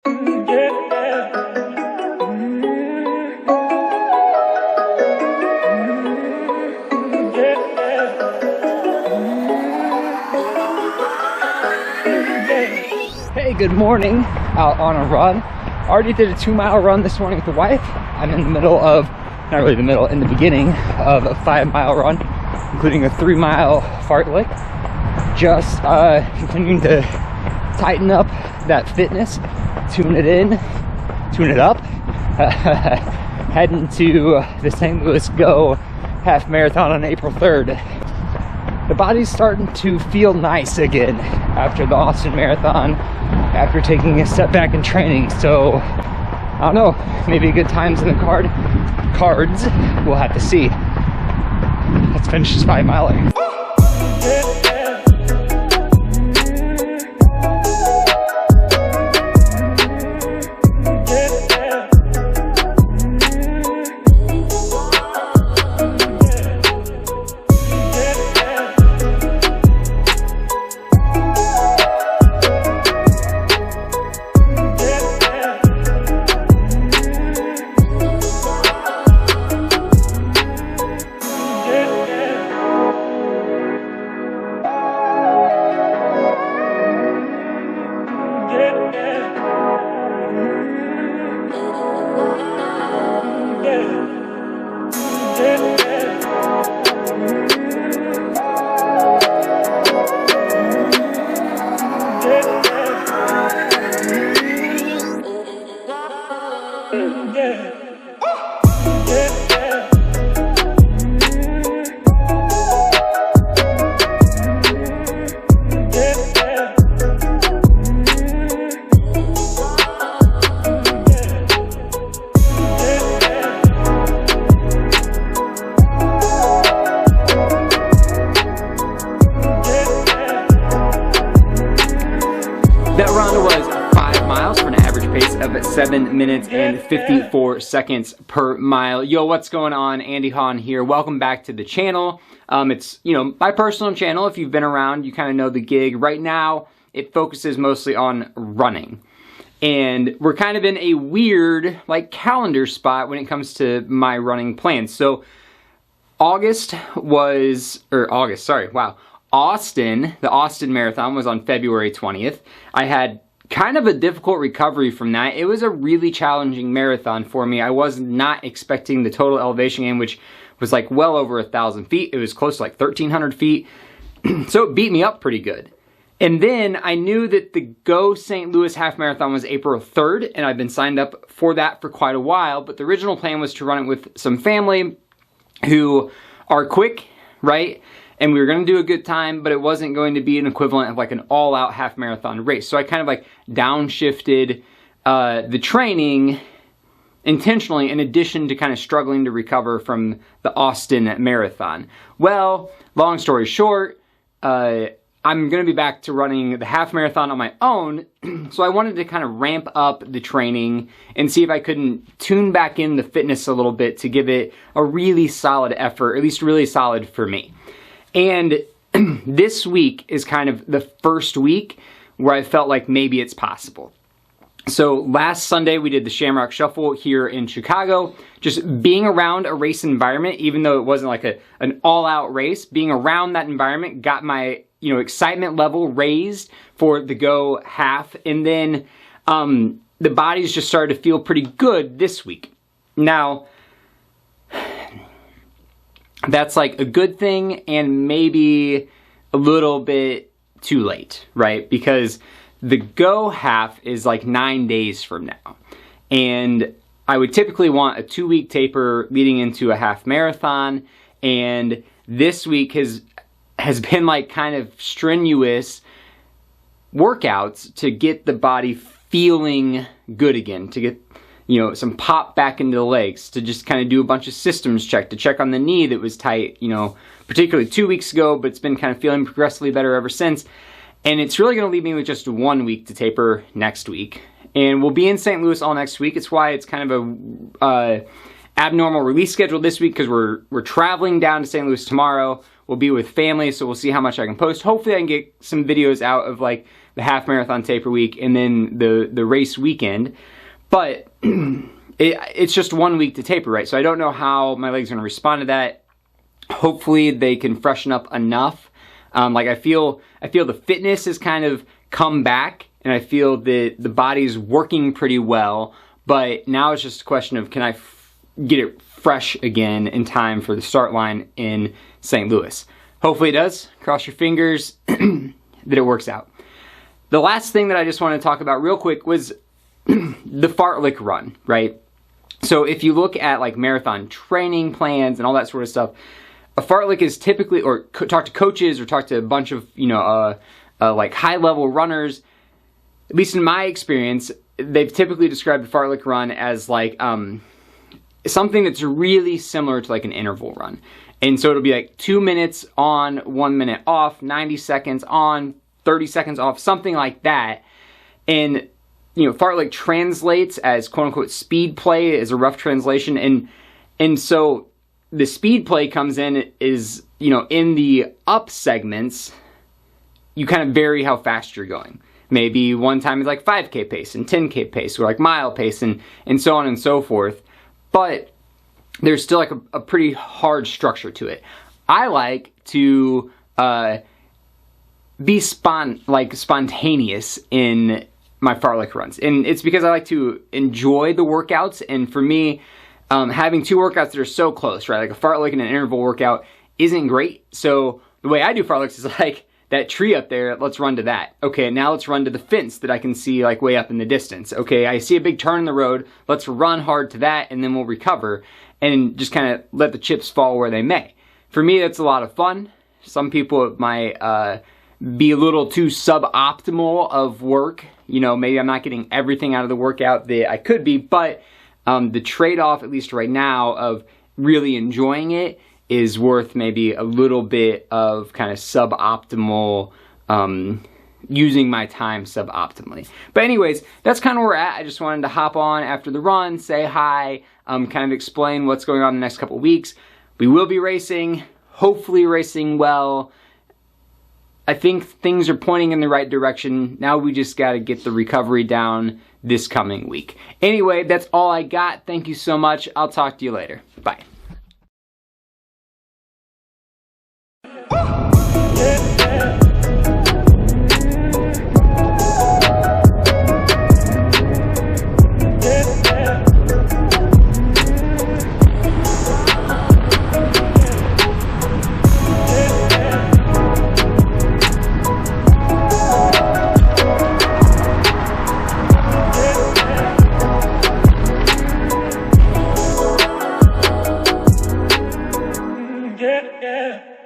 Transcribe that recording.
Hey, good morning. Out on a run. Already did a 2-mile run this morning with the wife. I'm in the middle of, not really the middle, in the beginning of a 5-mile run, including a 3-mile fartlek. Just continuing to tighten up that fitness, tune it in, tune it up. Heading to the St. Louis Go half marathon on April 3rd. The body's starting to feel nice again after the Austin Marathon, after taking a step back in training. So I don't know, maybe good times in the cards. We'll have to see. Let's finish this 5-miler. That run was 5 miles for an average pace of 7 minutes and 54 seconds per mile. Yo, what's going on? Andy Hahn here. Welcome back to the channel. It's, my personal channel. If you've been around, you kind of know the gig. Right now, it focuses mostly on running. And we're kind of in a weird, calendar spot when it comes to my running plans. So, Austin, the Austin Marathon was on February 20th. I had kind of a difficult recovery from that. It was a really challenging marathon for me. I was not expecting the total elevation gain, which was well over 1,000 feet. It was close to 1,300 feet. So it beat me up pretty good. And then I knew that the Go St. Louis Half Marathon was April 3rd, and I've been signed up for that for quite a while. But the original plan was to run it with some family who are quick, right? And we were going to do a good time, but it wasn't going to be an equivalent of an all-out half marathon race. So I kind of downshifted the training intentionally, in addition to kind of struggling to recover from the Austin Marathon. Well, long story short, I'm going to be back to running the half marathon on my own. So I wanted to kind of ramp up the training and see if I couldn't tune back in the fitness a little bit to give it a really solid effort, at least really solid for me. And this week is kind of the first week where I felt like maybe it's possible. So last Sunday we did the Shamrock Shuffle here in Chicago. Just being around a race environment, even though it wasn't an all-out race, being around that environment got my excitement level raised for the Go half. And then the body's just started to feel pretty good this week. Now, that's a good thing and maybe a little bit too late, right? Because the Go half is 9 days from now. And I would typically want a 2-week taper leading into a half marathon. And this week has been kind of strenuous workouts to get the body feeling good again, to get some pop back into the legs, to just kind of do a bunch of systems check, to check on the knee that was tight, particularly 2 weeks ago, but it's been kind of feeling progressively better ever since. And it's really going to leave me with just 1 week to taper next week. And we'll be in St. Louis all next week. It's why it's kind of a abnormal release schedule this week, because we're traveling down to St. Louis tomorrow. We'll be with family, so we'll see how much I can post. Hopefully I can get some videos out of the the half marathon taper week, and then the race weekend. But it's just 1 week to taper, right? So I don't know how my legs are going to respond to that. Hopefully they can freshen up enough. Like I feel the fitness has kind of come back, and I feel that the body's working pretty well. But now it's just a question of, can I get it fresh again in time for the start line in St. Louis? Hopefully it does. Cross your fingers that it works out. The last thing that I just want to talk about real quick was the fartlek run, right? So if you look at like marathon training plans and all that sort of stuff, a fartlek is typically, or talk to coaches or talk to a bunch of, like high-level runners, at least in my experience, they've typically described the fartlek run as like something that's really similar to like an interval run. And so it'll be like 2 minutes on, 1 minute off, 90 seconds on, 30 seconds off, something like that. And, fartlek translates as quote-unquote speed play, is a rough translation. And so the speed play comes in is, in the up segments, you kind of vary how fast you're going. Maybe one time it's like 5K pace and 10K pace, or like mile pace and so on and so forth. But there's still like a pretty hard structure to it. I like to be spontaneous in my fartlek runs. And it's because I like to enjoy the workouts. And for me, having two workouts that are so close, right? Like a fartlek and an interval workout isn't great. So the way I do fartleks is like, that tree up there, let's run to that. Okay, now let's run to the fence that I can see like way up in the distance. Okay, I see a big turn in the road, let's run hard to that, and then we'll recover and just kind of let the chips fall where they may. For me, that's a lot of fun. Some people might be a little too suboptimal of work. Maybe I'm not getting everything out of the workout that I could be, but the trade-off, at least right now, of really enjoying it is worth maybe a little bit of kind of suboptimal, using my time suboptimally. But anyways, that's kind of where we're at. I just wanted to hop on after the run, say hi, kind of explain what's going on in the next couple of weeks. We will be racing, hopefully racing well. I think things are pointing in the right direction. Now we just got to get the recovery down this coming week. Anyway, that's all I got. Thank you so much. I'll talk to you later. Bye. Yeah.